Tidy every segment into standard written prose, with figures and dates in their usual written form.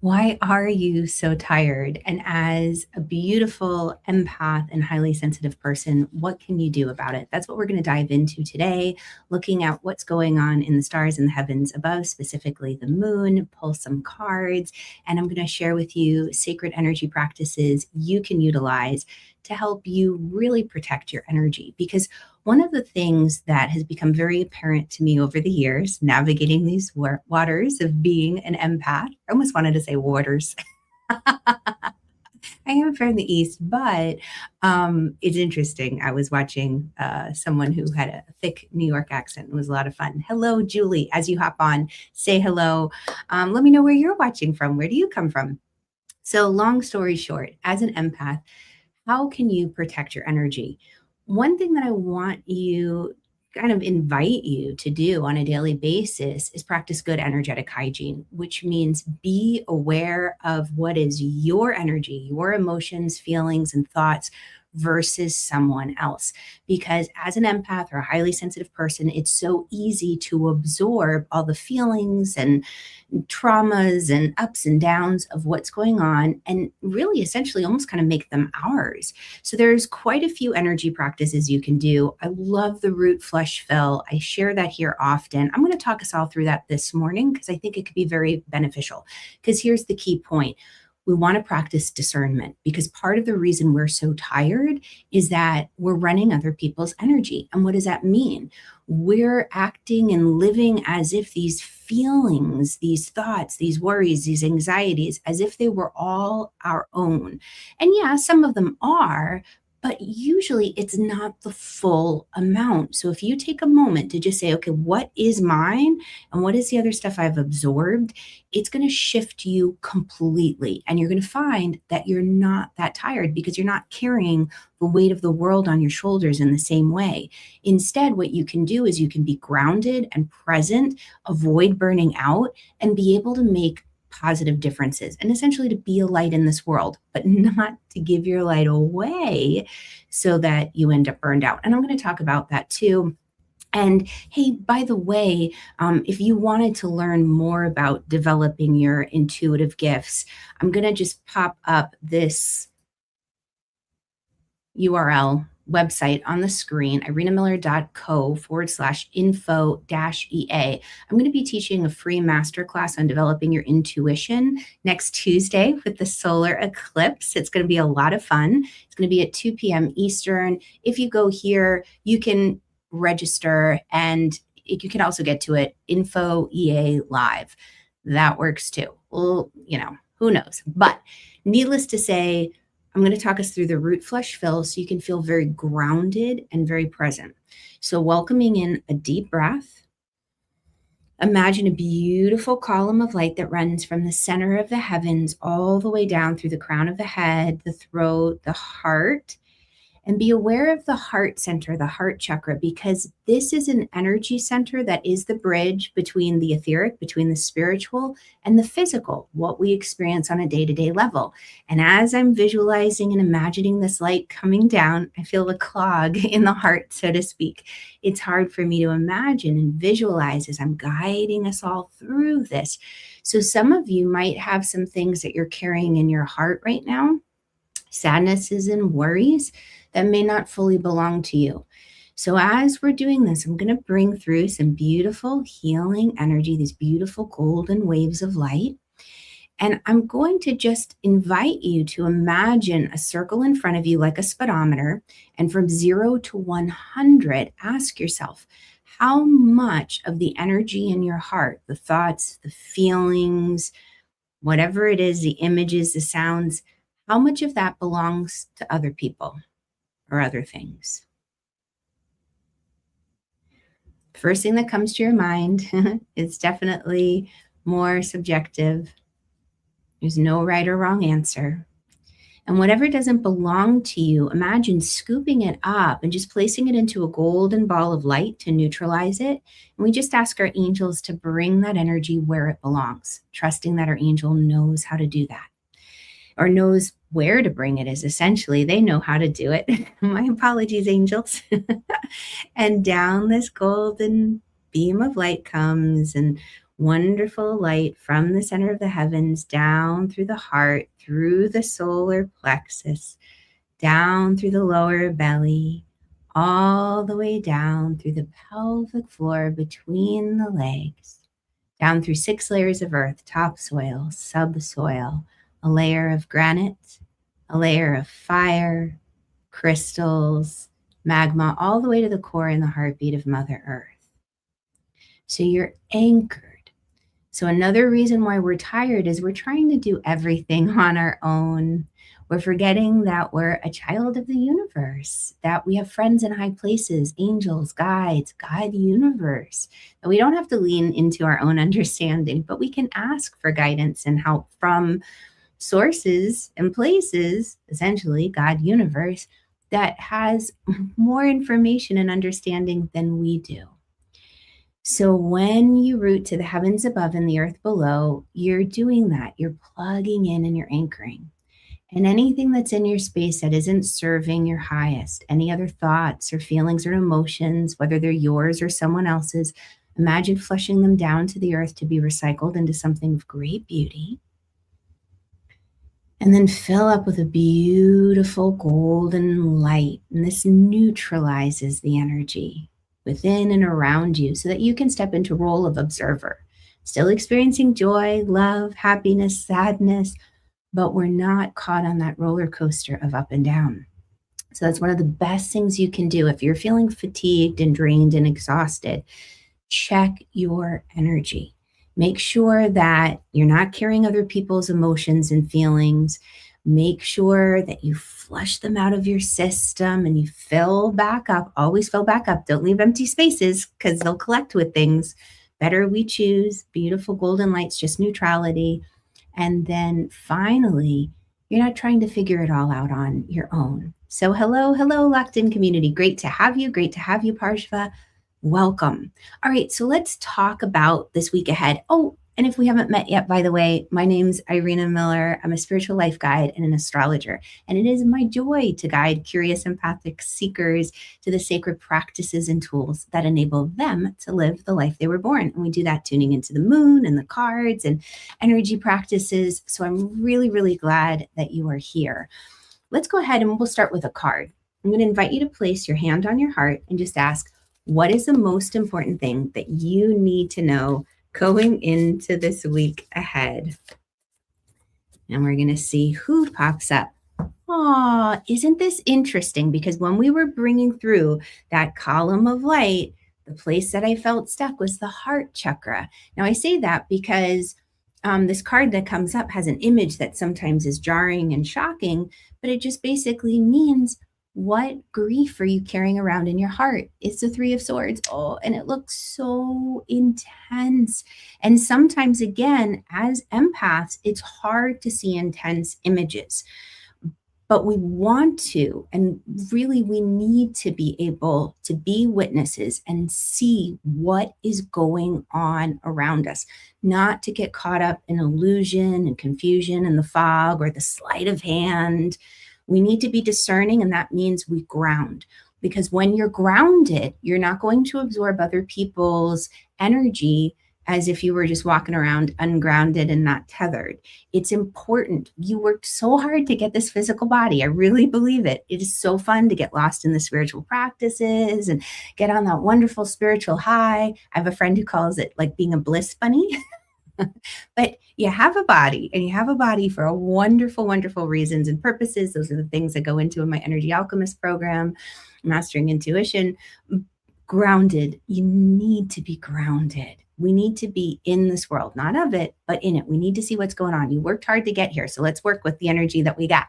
Why are you so tired? And as a beautiful empath and highly sensitive person, what can you do about it? That's what we're going to dive into today, looking at what's going on in the stars and the heavens above, specifically the moon, pull some cards, and I'm going to share with you sacred energy practices you can utilize to help you really protect your energy. Because one of the things that has become very apparent to me over the years, navigating these waters of being an empath, I almost wanted to say waters. I am from the East, but it's interesting. I was watching someone who had a thick New York accent. It was a lot of fun. Hello, Julie. As you hop on, say hello. Let me know where you're watching from. Where do you come from? So, long story short, as an empath, how can you protect your energy? One thing that I want you kind of invite you to do on a daily basis is practice good energetic hygiene, which means be aware of what is your energy, your emotions, feelings, and thoughts versus someone else. Because as an empath or a highly sensitive person, it's so easy to absorb all the feelings and traumas and ups and downs of what's going on and really essentially almost kind of make them ours. So there's quite a few energy practices you can do. I love the root flush fill. I share that here often. I'm going to talk us all through that this morning because I think it could be very beneficial. Because here's the key point. We want to practice discernment because part of the reason we're so tired is that we're running other people's energy. And what does that mean? We're acting and living as if these feelings, these thoughts, these worries, these anxieties, as if they were all our own. And yeah, some of them are, but usually it's not the full amount. So if you take a moment to just say, okay, what is mine and what is the other stuff I've absorbed, it's going to shift you completely. And you're going to find that you're not that tired because you're not carrying the weight of the world on your shoulders in the same way. Instead, what you can do is you can be grounded and present, avoid burning out, and be able to make positive differences and essentially to be a light in this world, but not to give your light away so that you end up burned out. And I'm going to talk about that too. And hey, by the way, if you wanted to learn more about developing your intuitive gifts, I'm going to just pop up this URL website on the screen, irenamiller.co/info-EA. I'm going to be teaching a free masterclass on developing your intuition next Tuesday with the solar eclipse. It's going to be a lot of fun. It's going to be at 2 p.m. Eastern. If you go here, you can register and you can also get to it info EA live. That works too. Well, who knows? But needless to say, I'm going to talk us through the root flush fill so you can feel very grounded and very present. So, welcoming in a deep breath. Imagine a beautiful column of light that runs from the center of the heavens all the way down through the crown of the head, the throat, the heart. And be aware of the heart center, the heart chakra, because this is an energy center that is the bridge between the etheric, between the spiritual, and the physical, what we experience on a day-to-day level. And as I'm visualizing and imagining this light coming down, I feel a clog in the heart, so to speak. It's hard for me to imagine and visualize as I'm guiding us all through this. So some of you might have some things that you're carrying in your heart right now, sadnesses and worries that may not fully belong to you. So as we're doing this, I'm going to bring through some beautiful healing energy, these beautiful golden waves of light. And I'm going to just invite you to imagine a circle in front of you like a speedometer. And from 0 to 100, ask yourself, how much of the energy in your heart, the thoughts, the feelings, whatever it is, the images, the sounds, how much of that belongs to other people or other things? First thing that comes to your mind is definitely more subjective. There's no right or wrong answer. And whatever doesn't belong to you, imagine scooping it up and just placing it into a golden ball of light to neutralize it. And we just ask our angels to bring that energy where it belongs, trusting that our angel knows how to do that, or knows where to bring it. Is essentially, they know how to do it. My apologies, angels. And down this golden beam of light comes, and Wonderful light from the center of the heavens down through the heart, through the solar plexus, down through the lower belly, all the way down through the pelvic floor between the legs, down through 6 layers of earth, topsoil, subsoil, a layer of granite, a layer of fire, crystals, magma, all the way to the core and the heartbeat of Mother Earth. So you're anchored. So another reason why we're tired is we're trying to do everything on our own. We're forgetting that we're a child of the universe, that we have friends in high places, angels, guides, God universe, that we don't have to lean into our own understanding, but we can ask for guidance and help from sources and places, essentially God universe, that has more information and understanding than we do. So when you root to the heavens above and the earth below, you're doing that. You're plugging in and you're anchoring. And anything that's in your space that isn't serving your highest, any other thoughts or feelings or emotions, whether they're yours or someone else's, imagine flushing them down to the earth to be recycled into something of great beauty. And then fill up with a beautiful golden light. And this neutralizes the energy within and around you so that you can step into role of observer, still experiencing joy, love, happiness, sadness, but we're not caught on that roller coaster of up and down. So that's one of the best things you can do if you're feeling fatigued and drained and exhausted. Check your energy. Make sure that you're not carrying other people's emotions and feelings. Make sure that you flush them out of your system and you fill back up. Always fill back up. Don't leave empty spaces because they'll collect with things. Better we choose. Beautiful golden lights, just neutrality. And then finally, you're not trying to figure it all out on your own. So hello, locked in community. Great to have you. Great to have you, Parshva. Welcome. All right, so let's talk about this week ahead. Oh, and if we haven't met yet, by the way, my name's Irina Miller. I'm a spiritual life guide and an astrologer, and it is my joy to guide curious empathic seekers to the sacred practices and tools that enable them to live the life they were born. And we do that tuning into the moon and the cards and energy practices. So I'm really, really glad that you are here. Let's go ahead and we'll start with a card. I'm going to invite you to place your hand on your heart and just ask, what is the most important thing that you need to know going into this week ahead? And we're going to see who pops up. Aw, isn't this interesting? Because when we were bringing through that column of light, the place that I felt stuck was the heart chakra. Now, I say that because this card that comes up has an image that sometimes is jarring and shocking, but it just basically means, what grief are you carrying around in your heart? It's the 3 of Swords. Oh, and it looks so intense. And sometimes, again, as empaths, it's hard to see intense images. But we want to, and really we need to be able to be witnesses and see what is going on around us, not to get caught up in illusion and confusion and the fog or the sleight of hand. We need to be discerning, and that means we ground. Because when you're grounded, you're not going to absorb other people's energy as if you were just walking around ungrounded and not tethered. It's important. You worked so hard to get this physical body. I really believe it. It is so fun to get lost in the spiritual practices and get on that wonderful spiritual high. I have a friend who calls it like being a bliss bunny. But you have a body, and you have a body for a wonderful, wonderful reasons and purposes. Those are the things that go into in my Energy Alchemist program, Mastering Intuition. Grounded. You need to be grounded. We need to be in this world, not of it, but in it. We need to see what's going on. You worked hard to get here, so let's work with the energy that we got.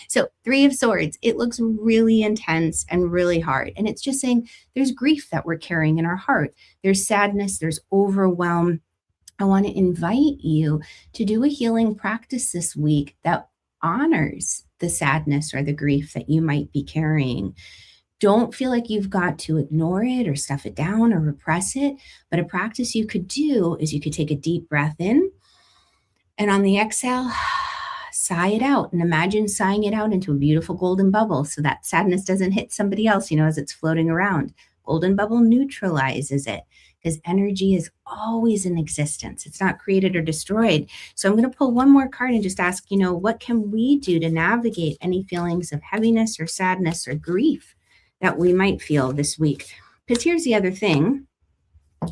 So 3 of Swords, it looks really intense and really hard. And it's just saying there's grief that we're carrying in our heart. There's sadness, there's overwhelm. I want to invite you to do a healing practice this week that honors the sadness or the grief that you might be carrying. Don't feel like you've got to ignore it or stuff it down or repress it. But a practice you could do is you could take a deep breath in, and on the exhale, sigh it out, and imagine sighing it out into a beautiful golden bubble so that sadness doesn't hit somebody else, as it's floating around. Golden bubble neutralizes it. because energy is always in existence. It's not created or destroyed. So I'm going to pull one more card and just ask, what can we do to navigate any feelings of heaviness or sadness or grief that we might feel this week? Because here's the other thing.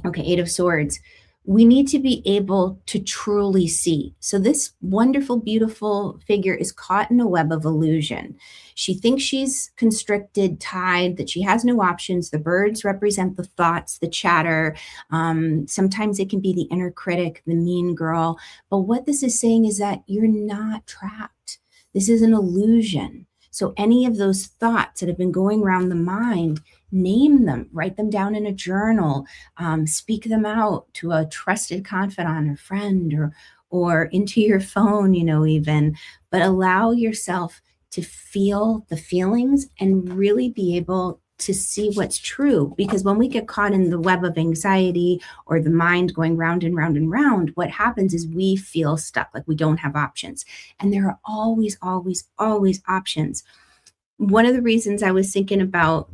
Okay, Eight of Swords. We need to be able to truly see. So this wonderful, beautiful figure is caught in a web of illusion. She thinks she's constricted, tied, that she has no options. The birds represent the thoughts, the chatter. Sometimes it can be the inner critic, the mean girl. But what this is saying is that you're not trapped. This is an illusion. So any of those thoughts that have been going around the mind, name them, write them down in a journal, speak them out to a trusted confidant or friend, or into your phone, even. But allow yourself to feel the feelings and really be able to see what's true. Because when we get caught in the web of anxiety or the mind going round and round and round, what happens is we feel stuck, like we don't have options. And there are always, always, always options. One of the reasons I was thinking about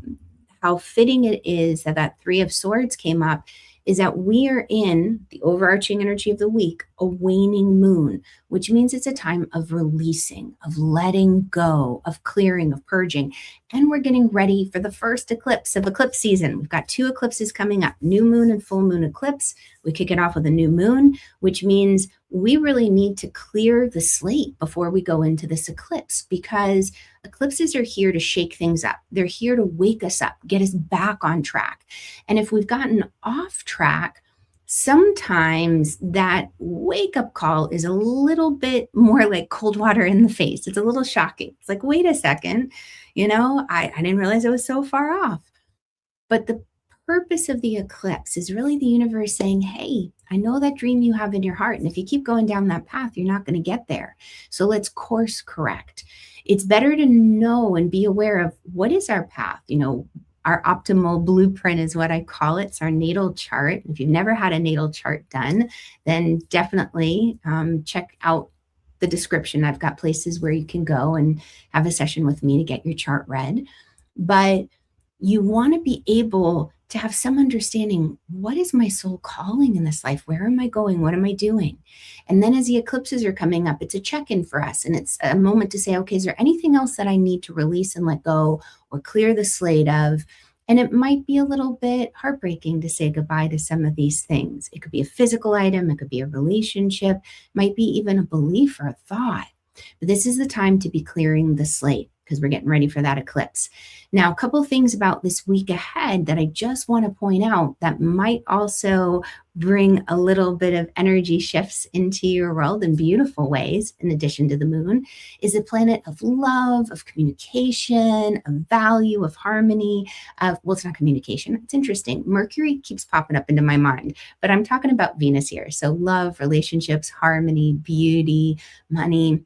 how fitting it is that that Three of Swords came up is that we are in the overarching energy of the week, a waning moon, which means it's a time of releasing, of letting go, of clearing, of purging. And we're getting ready for the first eclipse of eclipse season. We've got 2 eclipses coming up, new moon and full moon eclipse. We kick it off with a new moon, which means we really need to clear the slate before we go into this eclipse, because eclipses are here to shake things up. They're here to wake us up, get us back on track. And if we've gotten off track, sometimes that wake up call is a little bit more like cold water in the face. It's a little shocking. It's like, wait a second, I didn't realize I was so far off. But the purpose of the eclipse is really the universe saying, hey, I know that dream you have in your heart. And if you keep going down that path, you're not going to get there. So let's course correct. It's better to know and be aware of what is our path. Our optimal blueprint is what I call it. It's our natal chart. If you've never had a natal chart done, then definitely check out the description. I've got places where you can go and have a session with me to get your chart read. But you want to be able to have some understanding, what is my soul calling in this life? Where am I going? What am I doing? And then as the eclipses are coming up, it's a check-in for us. And it's a moment to say, okay, is there anything else that I need to release and let go or clear the slate of? And it might be a little bit heartbreaking to say goodbye to some of these things. It could be a physical item. It could be a relationship, might be even a belief or a thought. But this is the time to be clearing the slate, because we're getting ready for that eclipse. Now, a couple of things about this week ahead that I just want to point out that might also bring a little bit of energy shifts into your world in beautiful ways, in addition to the moon, is a planet of love, of communication, of value, of harmony, well, it's not communication. It's interesting. Mercury keeps popping up into my mind, but I'm talking about Venus here. So love, relationships, harmony, beauty, money.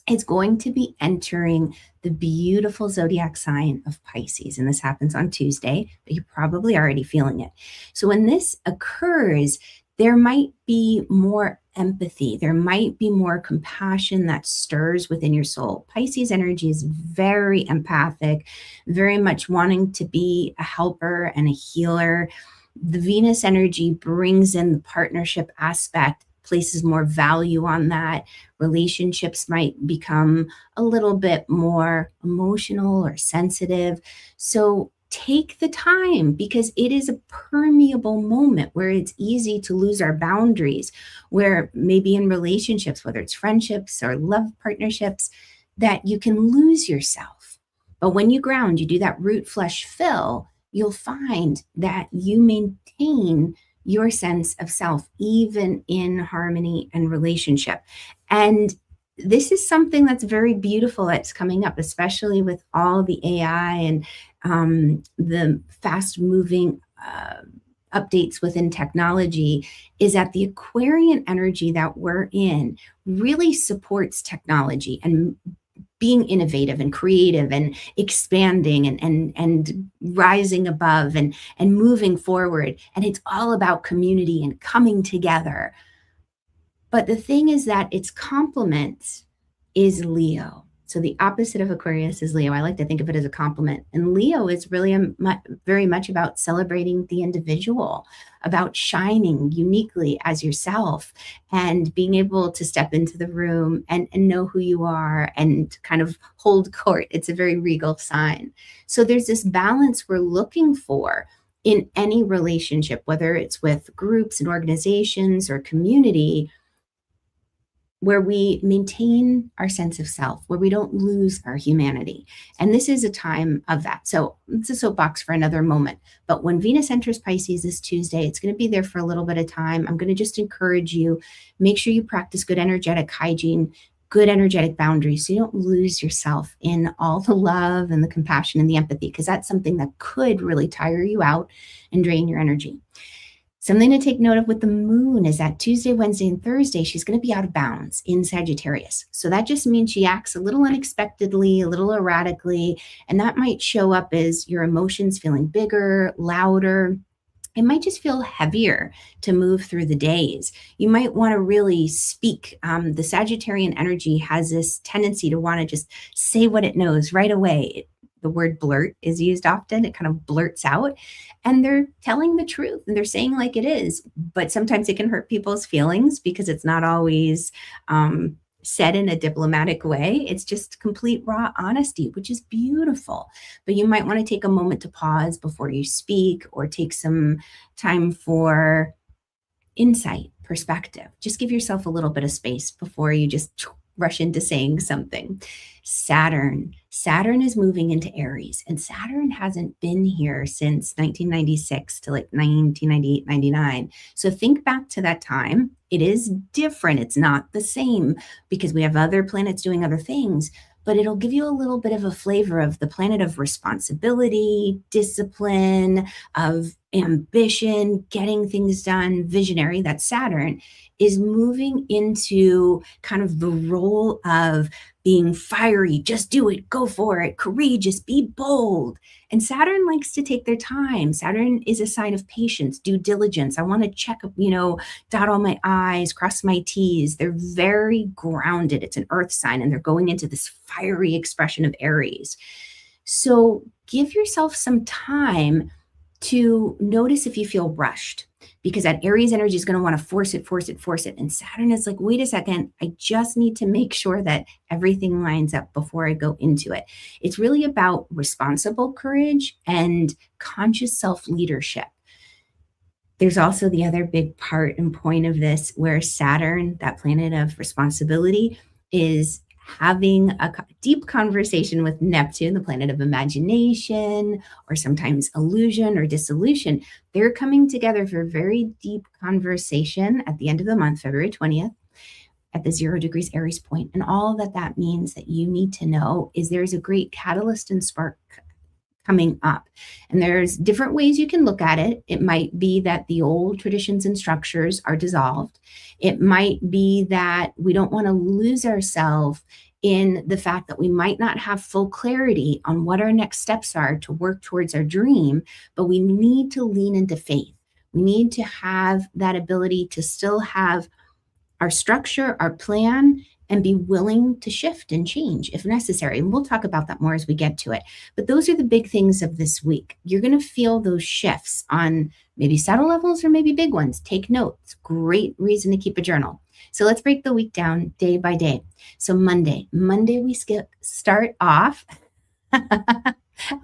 It's going to be entering the beautiful zodiac sign of Pisces. And this happens on Tuesday, but you're probably already feeling it. So when this occurs, there might be more empathy. There might be more compassion that stirs within your soul. Pisces energy is very empathic, very much wanting to be a helper and a healer. The Venus energy brings in the partnership aspect, places more value on that. Relationships might become a little bit more emotional or sensitive. So take the time, because it is a permeable moment where it's easy to lose our boundaries, where maybe in relationships, whether it's friendships or love partnerships, that you can lose yourself. But when you ground, you do that root flush fill, you'll find that you maintain your sense of self, even in harmony and relationship. And this is something that's very beautiful that's coming up, especially with all the AI and the fast moving updates within technology, is that the Aquarian energy that we're in really supports technology and being innovative and creative and expanding and rising above and moving forward. And it's all about community and coming together. But the thing is that its complement is Leo. So the opposite of Aquarius is Leo. I like to think of it as a compliment. And Leo is really very much about celebrating the individual, about shining uniquely as yourself and being able to step into the room and know who you are and kind of hold court. It's a very regal sign. So there's this balance we're looking for in any relationship, whether it's with groups and organizations or community, where we maintain our sense of self, where we don't lose our humanity. And this is a time of that. So it's a soapbox for another moment. But when Venus enters Pisces this Tuesday, it's going to be there for a little bit of time. I'm going to just encourage you, make sure you practice good energetic hygiene, good energetic boundaries, so you don't lose yourself in all the love and the compassion and the empathy, because that's something that could really tire you out and drain your energy. Something to take note of with the moon is that Tuesday, Wednesday, and Thursday, she's going to be out of bounds in Sagittarius. So that just means she acts a little unexpectedly, a little erratically, and that might show up as your emotions feeling bigger, louder. It might just feel heavier to move through the days. You might want to really speak. The Sagittarian energy has this tendency to want to just say what it knows right away. The word blurt is used often. It kind of blurts out, and they're telling the truth and they're saying like it is. But sometimes it can hurt people's feelings because it's not always said in a diplomatic way. It's just complete raw honesty, which is beautiful. But you might want to take a moment to pause before you speak, or take some time for insight, perspective. Just give yourself a little bit of space before you just rush into saying something. Saturn is moving into Aries, and Saturn hasn't been here since 1996 to like 1998, 99. So think back to that time. It is different. It's not the same because we have other planets doing other things, but it'll give you a little bit of a flavor of the planet of responsibility, discipline, of ambition, getting things done, visionary. That Saturn is moving into kind of the role of being fiery, just do it, go for it, courageous, be bold. And Saturn likes to take their time. Saturn is a sign of patience, due diligence. I want to check, dot all my I's, cross my T's. They're very grounded. It's an earth sign, and they're going into this fiery expression of Aries. So give yourself some time to notice if you feel rushed, because that Aries energy is going to want to force it. And Saturn is like, wait a second, I just need to make sure that everything lines up before I go into it. It's really about responsible courage and conscious self-leadership. There's also the other big part and point of this, where Saturn, that planet of responsibility, is having a deep conversation with Neptune, the planet of imagination, or sometimes illusion or dissolution. They're coming together for a very deep conversation at the end of the month, February 20th, at the 0 degrees Aries point. And all that means that you need to know is there's a great catalyst and spark coming up. And there's different ways you can look at it. It might be that the old traditions and structures are dissolved. It might be that we don't want to lose ourselves in the fact that we might not have full clarity on what our next steps are to work towards our dream, but we need to lean into faith. We need to have that ability to still have our structure, our plan, and be willing to shift and change if necessary. And we'll talk about that more as we get to it. But those are the big things of this week. You're going to feel those shifts on maybe subtle levels or maybe big ones. Take notes. Great reason to keep a journal. So let's break the week down day by day. So Monday we start off. I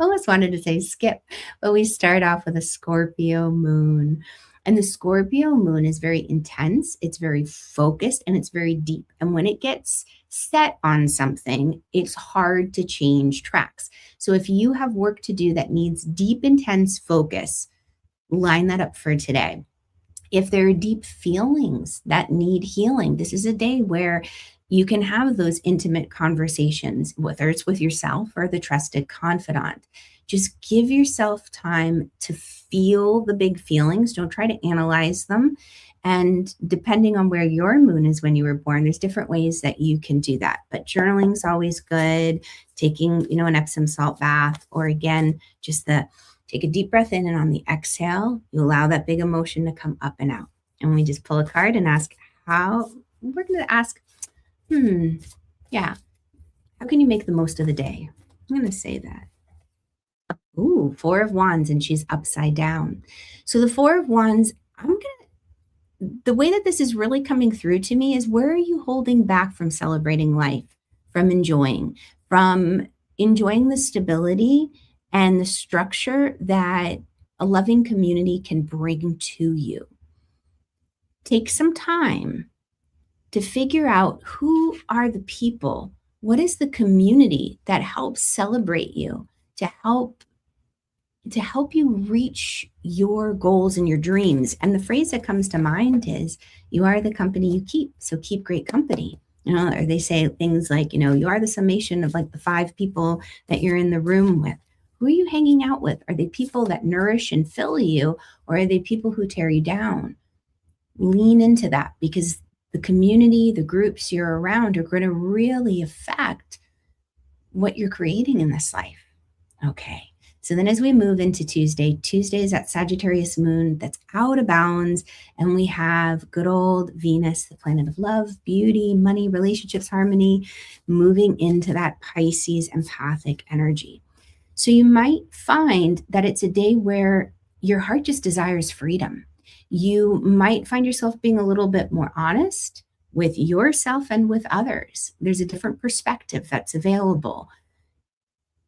almost wanted to say skip, but we start off with a Scorpio moon. And the Scorpio moon is very intense, it's very focused, and it's very deep. And when it gets set on something, it's hard to change tracks. So if you have work to do that needs deep, intense focus, line that up for today. If there are deep feelings that need healing, this is a day where you can have those intimate conversations, whether it's with yourself or the trusted confidant. Just give yourself time to feel the big feelings. Don't try to analyze them. And depending on where your moon is when you were born, there's different ways that you can do that. But journaling is always good. Taking, an Epsom salt bath, or again, just take a deep breath in, and on the exhale, you allow that big emotion to come up and out. And we just pull a card and ask we're going to ask, How can you make the most of the day? I'm going to say that. Ooh, Four of Wands, and she's upside down. So the Four of Wands, the way that this is really coming through to me is, where are you holding back from celebrating life, from enjoying the stability and the structure that a loving community can bring to you? Take some time to figure out, who are the people, what is the community that helps celebrate you, to help you reach your goals and your dreams. And the phrase that comes to mind is, you are the company you keep, so keep great company. Or they say things like, you are the summation of like the five people that you're in the room with. Who are you hanging out with? Are they people that nourish and fill you, or are they people who tear you down? Lean into that, because the community, the groups you're around, are going to really affect what you're creating in this life. Okay. So then as we move into Tuesday is that Sagittarius moon that's out of bounds. And we have good old Venus, the planet of love, beauty, money, relationships, harmony, moving into that Pisces empathic energy. So you might find that it's a day where your heart just desires freedom. You might find yourself being a little bit more honest with yourself and with others. There's a different perspective that's available.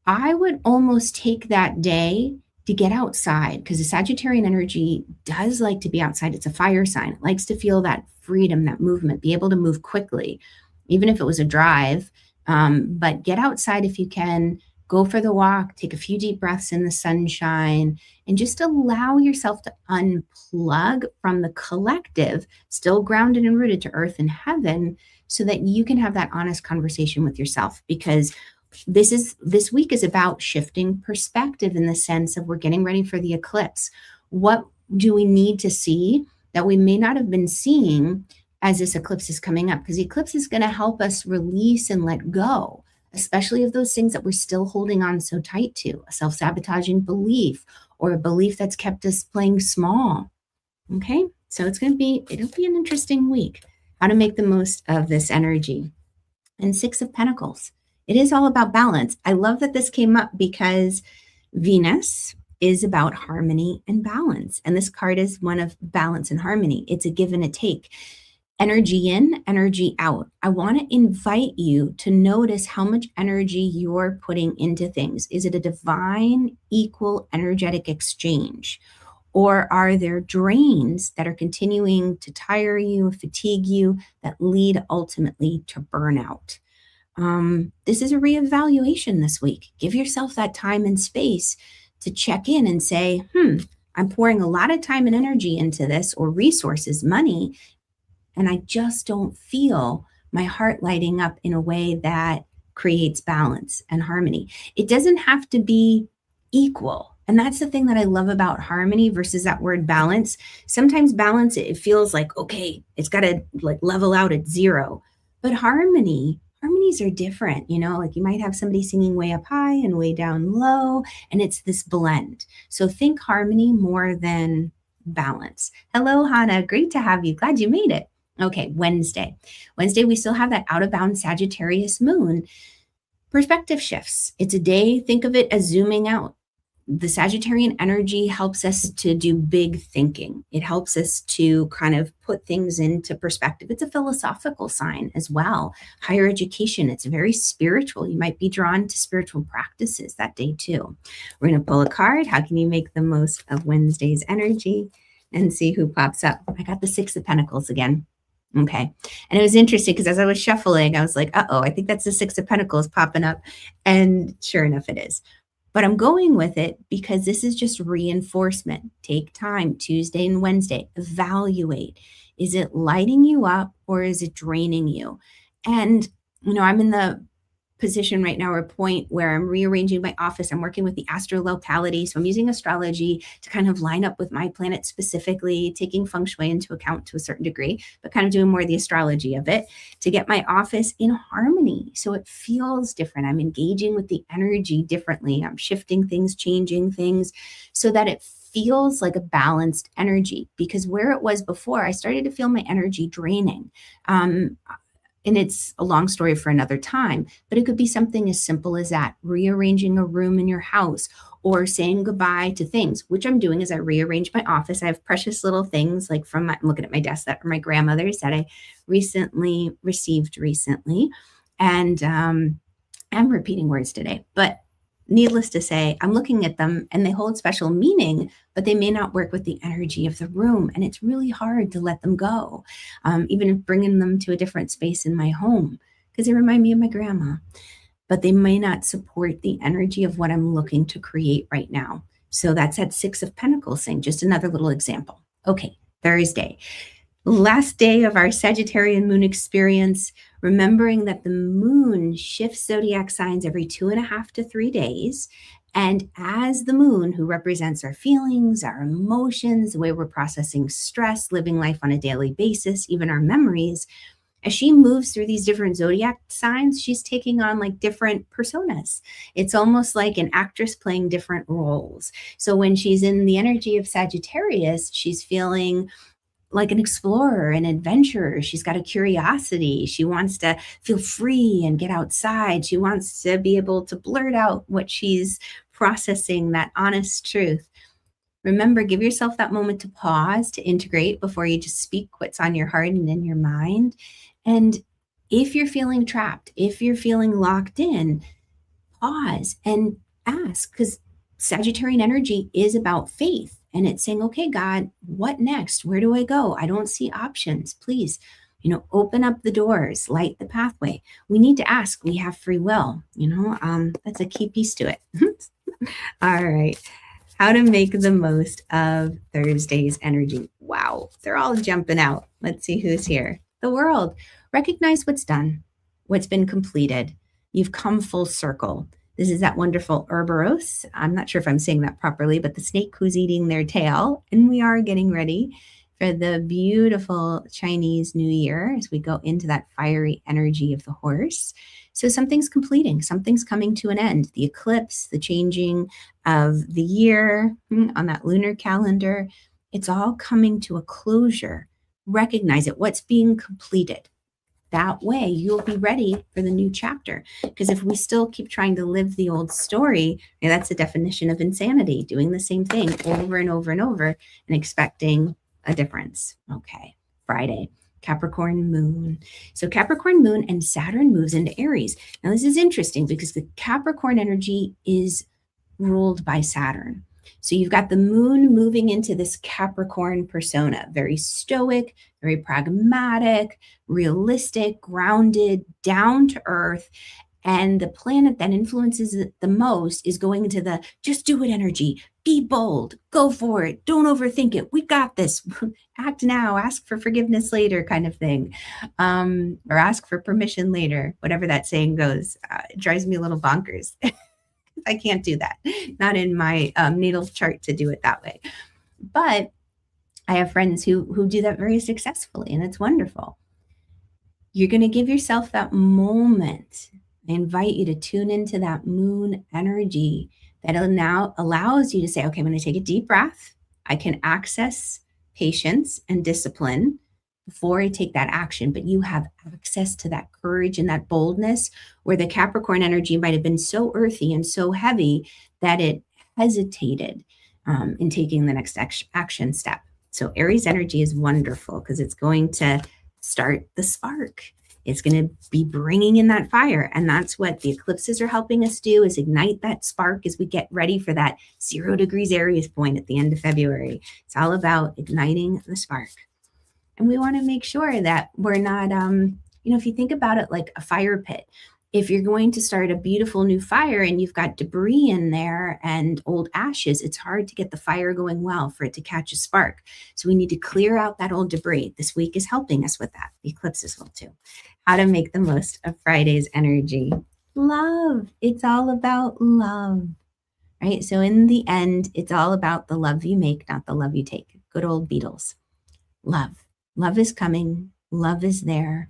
I would almost take that day to get outside, because the Sagittarian energy does like to be outside. It's a fire sign. It likes to feel that freedom, that movement, be able to move quickly, even if it was a drive. But get outside if you can. Go for the walk, take a few deep breaths in the sunshine, and just allow yourself to unplug from the collective, still grounded and rooted to earth and heaven, so that you can have that honest conversation with yourself. Because this week is about shifting perspective, in the sense of, we're getting ready for the eclipse. What do we need to see that we may not have been seeing as this eclipse is coming up? Because the eclipse is going to help us release and let go, especially of those things that we're still holding on so tight to, a self-sabotaging belief, or a belief that's kept us playing small. Okay, so it'll be an interesting week, how to make the most of this energy. And Six of Pentacles, it is all about balance. I love that this came up, because Venus is about harmony and balance. And this card is one of balance and harmony. It's a give and a take. Energy in, energy out. I want to invite you to notice how much energy you're putting into things. Is it a divine, equal, energetic exchange? Or are there drains that are continuing to tire you, fatigue you, that lead ultimately to burnout? This is a reevaluation this week. Give yourself that time and space to check in and say, I'm pouring a lot of time and energy into this, or resources, money, and I just don't feel my heart lighting up in a way that creates balance and harmony. It doesn't have to be equal. And that's the thing that I love about harmony versus that word balance. Sometimes balance, it feels like, okay, it's got to like level out at zero. But harmonies are different. Like you might have somebody singing way up high and way down low, and it's this blend. So think harmony more than balance. Hello, Hannah. Great to have you. Glad you made it. Okay, Wednesday, we still have that out of bounds Sagittarius moon. Perspective shifts. It's a day, think of it as zooming out. The Sagittarian energy helps us to do big thinking. It helps us to kind of put things into perspective. It's a philosophical sign as well. Higher education, it's very spiritual. You might be drawn to spiritual practices that day too. We're going to pull a card. How can you make the most of Wednesday's energy? And see who pops up. I got the Six of Pentacles again. Okay. And it was interesting, because as I was shuffling, I was like, I think that's the Six of Pentacles popping up. And sure enough, it is. But I'm going with it because this is just reinforcement. Take time, Tuesday and Wednesday, evaluate. Is it lighting you up, or is it draining you? And, I'm in the position right now, or a point where I'm rearranging my office. I'm working with the astrolocality. So I'm using astrology to kind of line up with my planet specifically, taking feng shui into account to a certain degree, but kind of doing more of the astrology of it to get my office in harmony. So it feels different. I'm engaging with the energy differently. I'm shifting things, changing things so that it feels like a balanced energy, because where it was before, I started to feel my energy draining. And it's a long story for another time, but it could be something as simple as that, rearranging a room in your house or saying goodbye to things, which I'm doing as I rearrange my office. I have precious little things like I'm looking at my desk that are my grandmother's that I recently received recently. And I'm repeating words today, but needless to say, I'm looking at them and they hold special meaning, but they may not work with the energy of the room. And it's really hard to let them go, even if bringing them to a different space in my home, because they remind me of my grandma, but they may not support the energy of what I'm looking to create right now. So that's that Six of Pentacles thing, just another little example. Okay, Thursday. Last day of our Sagittarian moon experience, remembering that the moon shifts zodiac signs every 2.5 to 3 days. And as the moon, who represents our feelings, our emotions, the way we're processing stress, living life on a daily basis, even our memories, as she moves through these different zodiac signs, she's taking on like different personas. It's almost like an actress playing different roles. So when she's in the energy of Sagittarius, she's feeling like an explorer, an adventurer. She's got a curiosity. She wants to feel free and get outside. She wants to be able to blurt out what she's processing, that honest truth. Remember, give yourself that moment to pause, to integrate before you just speak what's on your heart and in your mind. And if you're feeling trapped, if you're feeling locked in, pause and ask, because Sagittarian energy is about faith. And it's saying, okay, God, what next? Where do I go? I don't see options. Please, open up the doors, light the pathway. We need to ask. We have free will. That's a key piece to it. All right. How to make the most of Thursday's energy. Wow. They're all jumping out. Let's see who's here. The World. Recognize what's done, what's been completed. You've come full circle. This is that wonderful Ouroboros. I'm not sure if I'm saying that properly, but the snake who's eating their tail. And we are getting ready for the beautiful Chinese New Year as we go into that fiery energy of the horse. So something's completing, something's coming to an end. The eclipse, the changing of the year on that lunar calendar, it's all coming to a closure. Recognize it, what's being completed. That way you'll be ready for the new chapter. Because if we still keep trying to live the old story, that's the definition of insanity, doing the same thing over and over and over and expecting a difference. Okay, Friday, Capricorn moon. So Capricorn moon and Saturn moves into Aries. Now this is interesting because the Capricorn energy is ruled by Saturn. So you've got the moon moving into this Capricorn persona, very stoic, very pragmatic, realistic, grounded, down to earth. And the planet that influences it the most is going into the just do it energy. Be bold, go for it, don't overthink it. We got this. Act now, ask for forgiveness later kind of thing. Or ask for permission later, whatever that saying goes. It drives me a little bonkers. I can't do that. Not in my natal chart to do it that way. But I have friends who do that very successfully, and it's wonderful. You're going to give yourself that moment. I invite you to tune into that moon energy that now allows you to say, okay, I'm going to take a deep breath. I can access patience and discipline before I take that action, but you have access to that courage and that boldness where the Capricorn energy might have been so earthy and so heavy that it hesitated in taking the next action step. So Aries energy is wonderful because it's going to start the spark. It's going to be bringing in that fire. And that's what the eclipses are helping us do, is ignite that spark as we get ready for that 0 degrees Aries point at the end of February. It's all about igniting the spark. And we want to make sure that we're not, if you think about it like a fire pit, if you're going to start a beautiful new fire and you've got debris in there and old ashes, it's hard to get the fire going well for it to catch a spark. So we need to clear out that old debris. This week is helping us with that. The eclipses will too. How to make the most of Friday's energy. Love. It's all about love, right? So in the end, it's all about the love you make, not the love you take. Good old Beatles. Love. Love is coming. Love is there.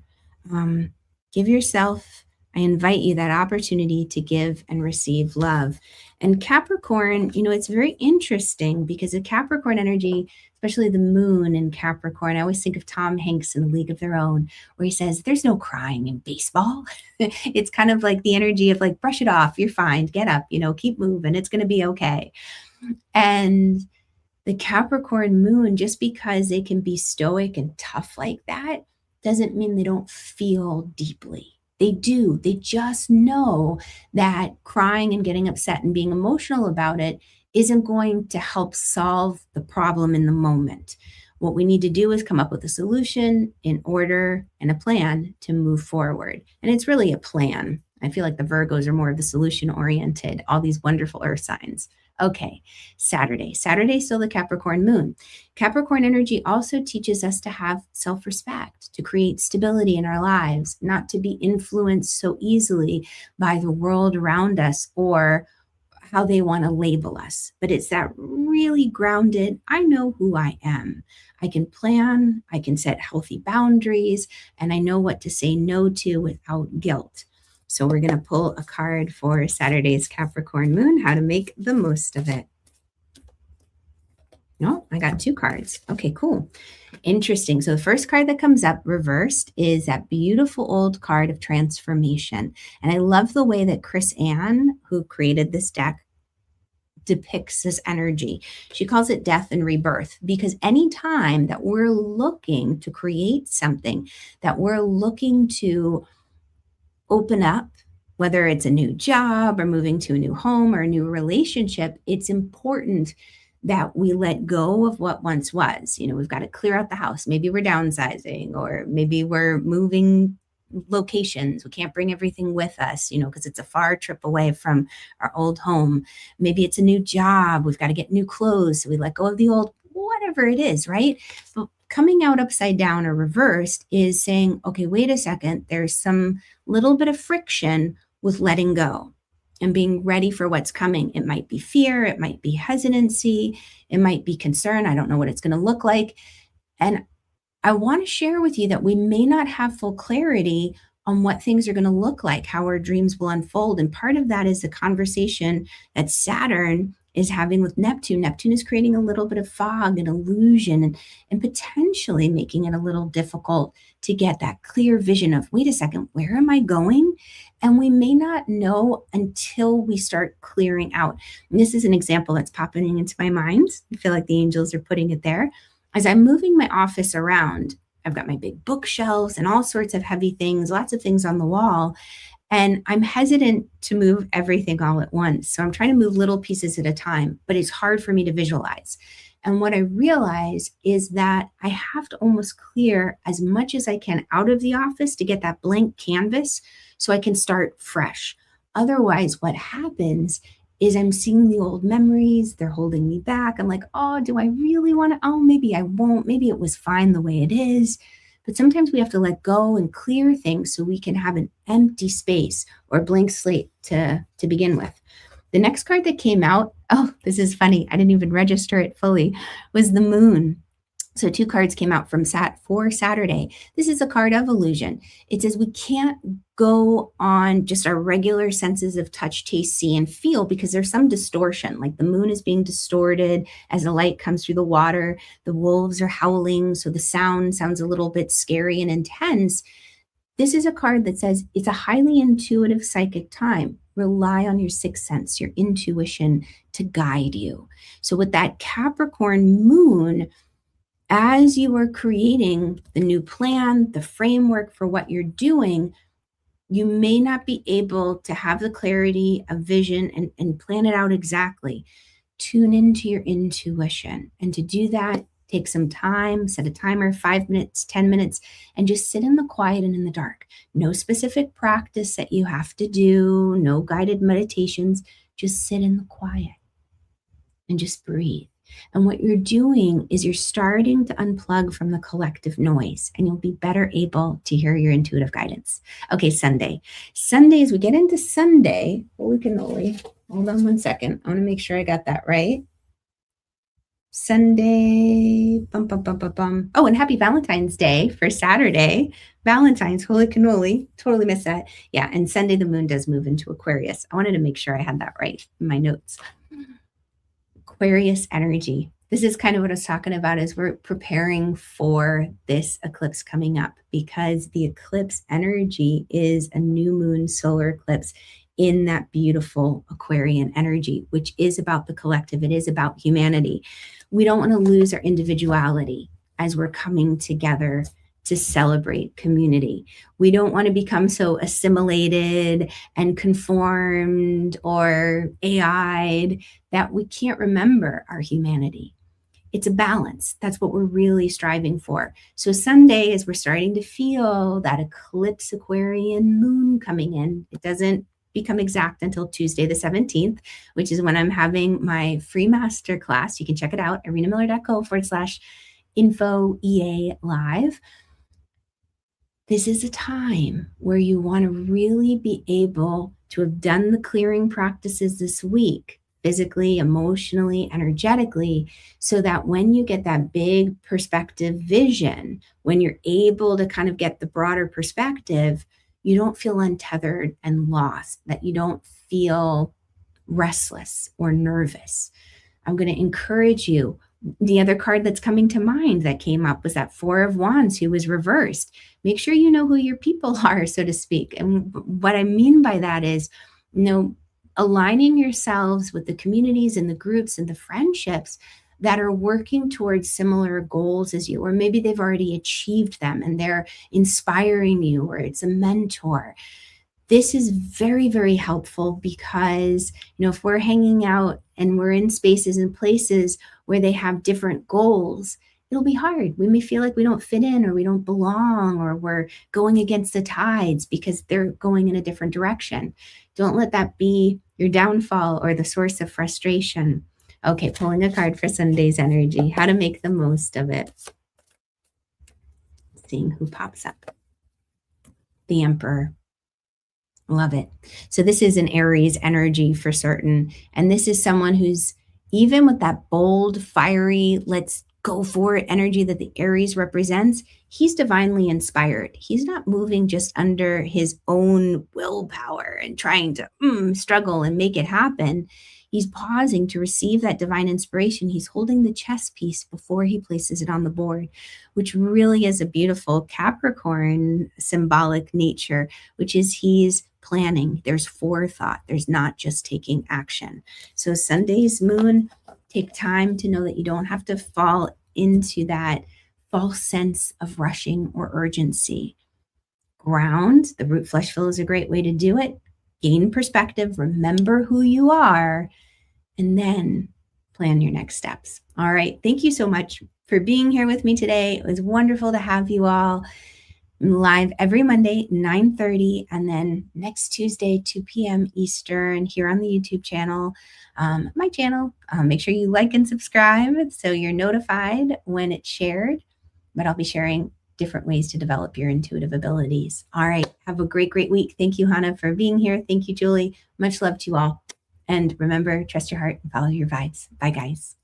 Give yourself, I invite you that opportunity to give and receive love. And Capricorn, it's very interesting because the Capricorn energy, especially the moon in Capricorn, I always think of Tom Hanks in A League of Their Own, where he says, there's no crying in baseball. It's kind of like the energy of like, brush it off, you're fine, get up, keep moving, it's going to be okay. And the Capricorn moon, just because they can be stoic and tough like that, doesn't mean they don't feel deeply. They do. They just know that crying and getting upset and being emotional about it isn't going to help solve the problem in the moment. What we need to do is come up with a solution in order and a plan to move forward. And it's really a plan. I feel like the Virgos are more of the solution oriented, all these wonderful earth signs. Okay, Saturday. Saturday is still the Capricorn moon. Capricorn energy also teaches us to have self-respect, to create stability in our lives, not to be influenced so easily by the world around us or how they want to label us. But it's that really grounded, I know who I am. I can plan, I can set healthy boundaries, and I know what to say no to without guilt. So we're going to pull a card for Saturday's Capricorn moon, how to make the most of it. No, I got 2 cards. Okay, cool. Interesting. So the first card that comes up reversed is that beautiful old card of transformation. And I love the way that Chris Ann, who created this deck, depicts this energy. She calls it death and rebirth, because anytime that we're looking to create something, that we're looking to open up, whether it's a new job or moving to a new home or a new relationship, it's important that we let go of what once was. We've got to clear out the house. Maybe we're downsizing, or maybe we're moving locations. We can't bring everything with us, because it's a far trip away from our old home. Maybe it's a new job. We've got to get new clothes. So we let go of the old, whatever it is, right? But coming out upside down or reversed is saying, okay, wait a second, there's some little bit of friction with letting go and being ready for what's coming. It might be fear, it might be hesitancy, it might be concern. I don't know what it's going to look like. And I want to share with you that we may not have full clarity on what things are going to look like, how our dreams will unfold. And part of that is the conversation that Saturn is having with Neptune. Neptune is creating a little bit of fog and illusion, and potentially making it a little difficult to get that clear vision of, wait a second, where am I going? And we may not know until we start clearing out. And this is an example that's popping into my mind. I feel like the angels are putting it there. As I'm moving my office around, I've got my big bookshelves and all sorts of heavy things, lots of things on the wall. And I'm hesitant to move everything all at once. So I'm trying to move little pieces at a time, but it's hard for me to visualize. And what I realize is that I have to almost clear as much as I can out of the office to get that blank canvas so I can start fresh. Otherwise, what happens is I'm seeing the old memories. They're holding me back. I'm like, oh, do I really want to? Oh, maybe I won't. Maybe it was fine the way it is. But sometimes we have to let go and clear things so we can have an empty space or blank slate to begin with. The next card that came out, oh, this is funny, I didn't even register it fully, was the moon. So 2 cards came out for Saturday. This is a card of illusion. It says we can't go on just our regular senses of touch, taste, see, and feel, because there's some distortion. Like the moon is being distorted as the light comes through the water. The wolves are howling, so the sound sounds a little bit scary and intense. This is a card that says it's a highly intuitive psychic time. Rely on your sixth sense, your intuition to guide you. So with that Capricorn moon, as you are creating the new plan, the framework for what you're doing, you may not be able to have the clarity of vision and plan it out exactly. Tune into your intuition. And to do that, take some time, set a timer, 5 minutes, 10 minutes, and just sit in the quiet and in the dark. No specific practice that you have to do, no guided meditations. Just sit in the quiet and just breathe. And what you're doing is you're starting to unplug from the collective noise, and you'll be better able to hear your intuitive guidance. Okay, Sunday. Sunday, as we get into Sunday, hold on one second. I want to make sure I got that right. Sunday. Bum, bum, bum, bum, bum. Oh, and happy Valentine's Day for Saturday. Valentine's, holy cannoli. Totally missed that. Yeah, and Sunday the moon does move into Aquarius. I wanted to make sure I had that right in my notes. Aquarius energy. This is kind of what I was talking about as we're preparing for this eclipse coming up, because the eclipse energy is a new moon solar eclipse in that beautiful Aquarian energy, which is about the collective. It is about humanity. We don't want to lose our individuality as we're coming together to celebrate community. We don't want to become so assimilated and conformed or AI'd that we can't remember our humanity. It's a balance. That's what we're really striving for. So Sunday, as we're starting to feel that eclipse Aquarian moon coming in, it doesn't become exact until Tuesday the 17th, which is when I'm having my free masterclass. You can check it out, arenamiller.co/info EA live. This is a time where you want to really be able to have done the clearing practices this week, physically, emotionally, energetically, so that when you get that big perspective vision, when you're able to kind of get the broader perspective, you don't feel untethered and lost, that you don't feel restless or nervous. I'm going to encourage you. The other card that's coming to mind that came up was that Four of Wands, who was reversed. Make sure you know who your people are, so to speak. And what I mean by that is, aligning yourselves with the communities and the groups and the friendships that are working towards similar goals as you, or maybe they've already achieved them and they're inspiring you, or it's a mentor. This is very, very helpful because, if we're hanging out and we're in spaces and places where they have different goals, it'll be hard. We may feel like we don't fit in or we don't belong or we're going against the tides because they're going in a different direction. Don't let that be your downfall or the source of frustration. Okay, pulling a card for Sunday's energy, how to make the most of it. Seeing who pops up. The Emperor. Love it. So this is an Aries energy for certain. And this is someone who's, even with that bold, fiery, let's go for it energy that the Aries represents, he's divinely inspired. He's not moving just under his own willpower and trying to struggle and make it happen. He's pausing to receive that divine inspiration. He's holding the chess piece before he places it on the board, which really is a beautiful Capricorn symbolic nature, which is he's planning. There's forethought. There's not just taking action. So Sunday's moon, take time to know that you don't have to fall into that false sense of rushing or urgency. Ground, the root flesh fill is a great way to do it. Gain perspective, remember who you are, and then plan your next steps. All right. Thank you so much for being here with me today. It was wonderful to have you all. I'm live every Monday, 9:30, and then next Tuesday, 2 p.m. Eastern, here on the YouTube channel, my channel. Make sure you like and subscribe so you're notified when it's shared. But I'll be sharing different ways to develop your intuitive abilities. All right. Have a great, great week. Thank you, Hannah, for being here. Thank you, Julie. Much love to you all. And remember, trust your heart and follow your vibes. Bye, guys.